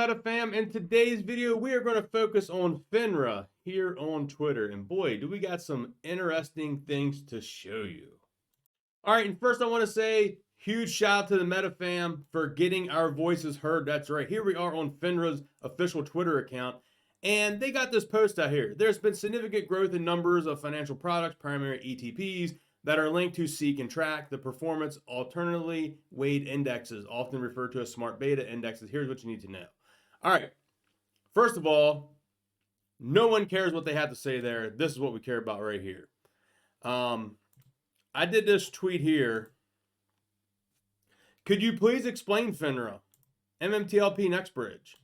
Metafam? In today's video, we are going to focus on FINRA here on Twitter. And boy, do we got some interesting things to show you. All right, and first I want to say huge shout out to the Metafam for getting our voices heard. That's right. Here we are on FINRA's official Twitter account. And they got this post out here. There's been significant growth in numbers of financial products, primary ETPs, that are linked to seek and track the performance alternatively weighed indexes, often referred to as smart beta indexes. Here's what you need to know. All right. First of all, no one cares what they have to say there. This is what we care about right here. I did this tweet here. Could you please explain FINRA, Mmtlp Nextbridge?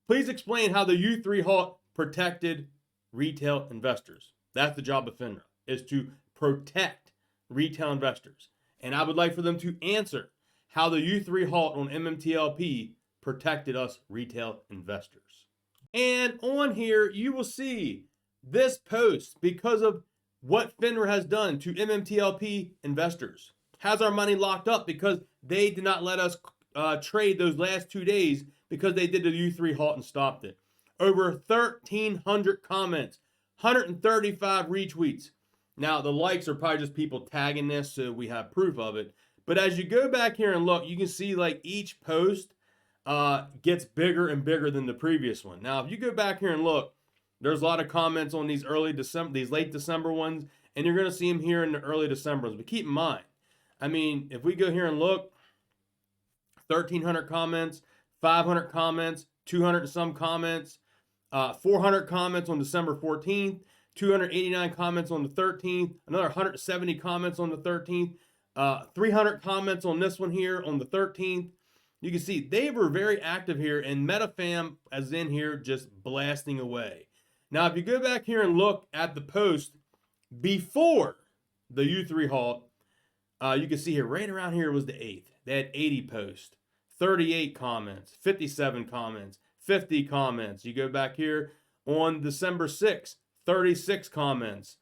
Please explain how the U3 halt protected retail investors. That's the job of FINRA, is to protect retail investors. And I would like for them to answer how the U3 halt on MMTLP protected us retail investors. And on here, you will see this post, because of what FINRA has done to MMTLP investors, has our money locked up because they did not let us trade those last 2 days because they did the U3 halt and stopped it. Over 1,300 comments, 135 retweets. Now, the likes are probably just people tagging this so we have proof of it. But as you go back here and look, you can see like each post gets bigger and bigger than the previous one. Now, if you go back here and look, there's a lot of comments on these late December ones, and you're going to see them here in the early December ones. But keep in mind, I mean, if we go here and look, 1,300 comments, 500 comments, 200 and some comments, 400 comments on December 14th, 289 comments on the 13th, another 170 comments on the 13th, 300 comments on this one here on the 13th. You can see they were very active here, and Metafam is in here just blasting away. Now, if you go back here and look at the post before the U3 halt, you can see here, right around here was the 8th. They had 80 posts, 38 comments, 57 comments, 50 comments. You go back here on December 6th, 36 comments,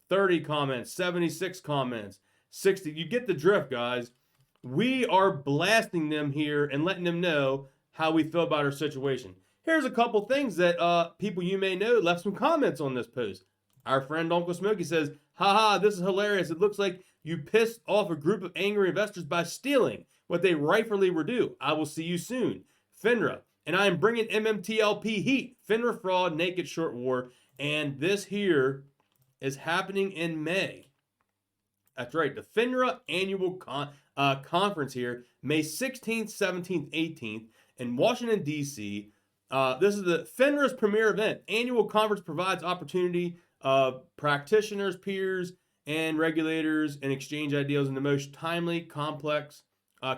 30 comments, 76 comments, 60. You get the drift, guys. We are blasting them here and letting them know how we feel about our situation. Here's a couple things that people you may know left some comments on this post. Our friend Uncle Smokey says, haha, this is hilarious. It looks like you pissed off a group of angry investors by stealing what they rightfully were due. I will see you soon. FINRA. And I am bringing MMTLP heat. FINRA fraud, naked short war. And this here is happening in May. That's right. The FINRA annual conference here, May 16th, 17th, 18th in Washington, D.C. This is the FINRA's premier event. Annual conference provides opportunity of practitioners, peers, and regulators and exchange ideas in the most timely, complex,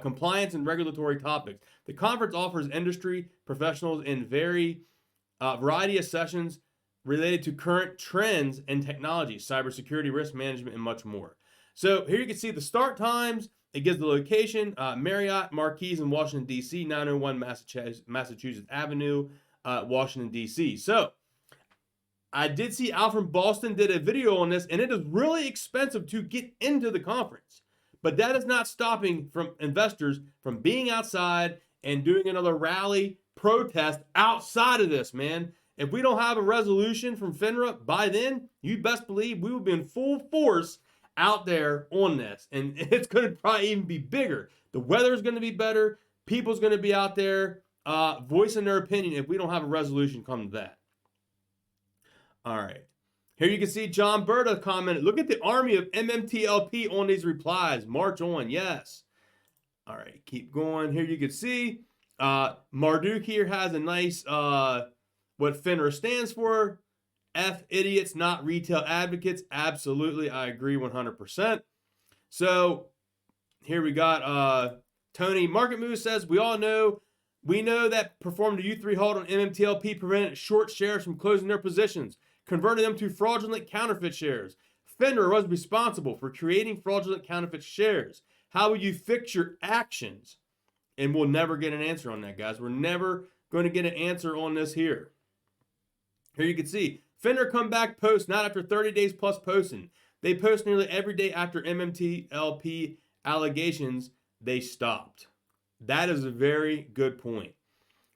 compliance and regulatory topics. The conference offers industry professionals in variety of sessions related to current trends and technology, cybersecurity, risk management, and much more. So here you can see the start times. It gives the location, Marriott Marquis in Washington, D.C., 901 Massachusetts Avenue, Washington, D.C. So I did see Al from Boston did a video on this, and it is really expensive to get into the conference. But that is not stopping from investors from being outside and doing another rally protest outside of this, man. If we don't have a resolution from FINRA by then, you best believe we will be in full force out there on this. And it's going to probably even be bigger. The weather is going to be better. People's going to be out there voicing their opinion if we don't have a resolution come to that. All right. Here you can see John Berta commented, look at the army of MMTLP on these replies. March on, yes. All right, keep going. Here you can see Marduk here has a nice, what FINRA stands for. F idiots, not retail advocates. Absolutely, I agree 100%. So here we got Tony Market Move says, we know that performed a U3 halt on MMTLP prevented short shares from closing their positions, converting them to fraudulent counterfeit shares. FINRA was responsible for creating fraudulent counterfeit shares. How will you fix your actions? And we'll never get an answer on that, guys. We're never going to get an answer on this here. Here you can see FINRA comeback post not after 30 days plus posting. They post nearly every day after MMTLP allegations. They stopped. That is a very good point.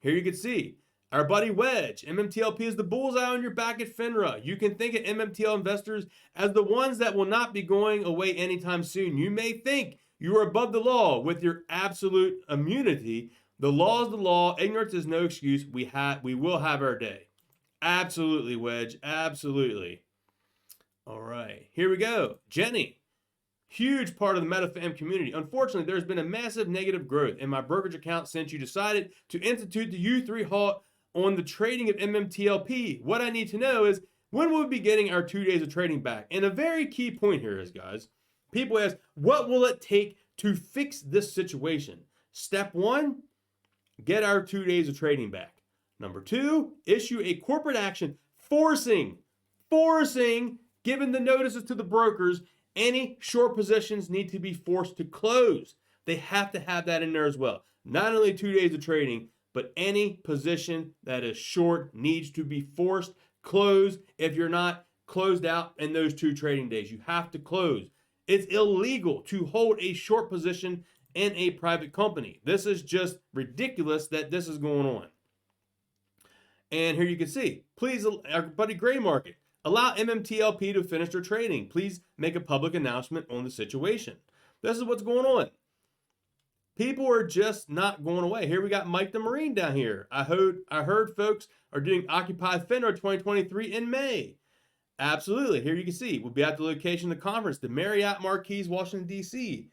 Here you can see our buddy Wedge. MMTLP is the bullseye on your back at FINRA. You can think of MMTL investors as the ones that will not be going away anytime soon. You may think you are above the law with your absolute immunity. The law is the law. Ignorance is no excuse. We will have our day. Absolutely, Wedge. Absolutely. All right. Here we go. Jenny. Huge part of the Metafam community. Unfortunately, there's been a massive negative growth in my brokerage account since you decided to institute the U3 halt on the trading of MMTLP. What I need to know is when will we be getting our 2 days of trading back? And a very key point here is, guys, people ask, what will it take to fix this situation? Step 1, get our 2 days of trading back. Number 2, issue a corporate action forcing, given the notices to the brokers, any short positions need to be forced to close. They have to have that in there as well. Not only 2 days of trading, but any position that is short needs to be forced closed. If you're not closed out in those 2 trading days, you have to close. It's illegal to hold a short position in a private company. This is just ridiculous that this is going on. And here you can see, please, our buddy Gray Market, allow MMTLP to finish their trading. Please make a public announcement on the situation. This is what's going on. People are just not going away. Here we got Mike the Marine down here. I heard folks are doing Occupy FINRA 2023 in May. Absolutely. Here you can see, we'll be at the location of the conference, the Marriott Marquis, Washington, D.C.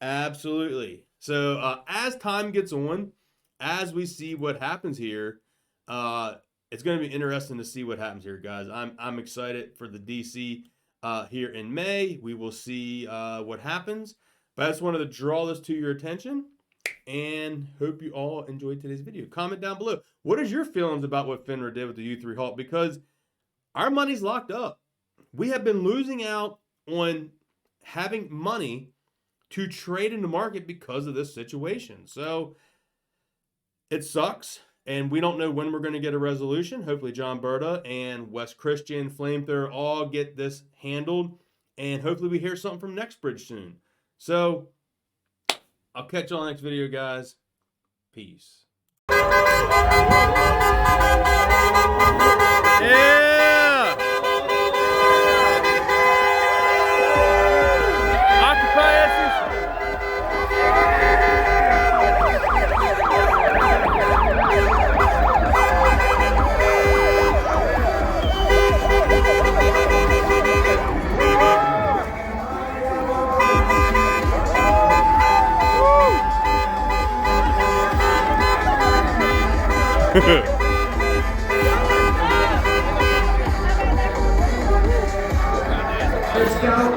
Absolutely. So as time gets on, as we see what happens here, it's going to be interesting to see what happens here, guys. I'm excited for the DC here in May. We will see what happens. But I just wanted to draw this to your attention and hope you all enjoyed today's video. Comment down below. What is your feelings about what FINRA did with the U3 halt? Because our money's locked up. We have been losing out on having money to trade in the market because of this situation. So it sucks. And we don't know when we're going to get a resolution. Hopefully John Berta and Wes Christian, Flamethrower, all get this handled. And hopefully we hear something from Nextbridge soon. So I'll catch you on the next video, guys. Peace. Yeah! Occupy essence. Let's go.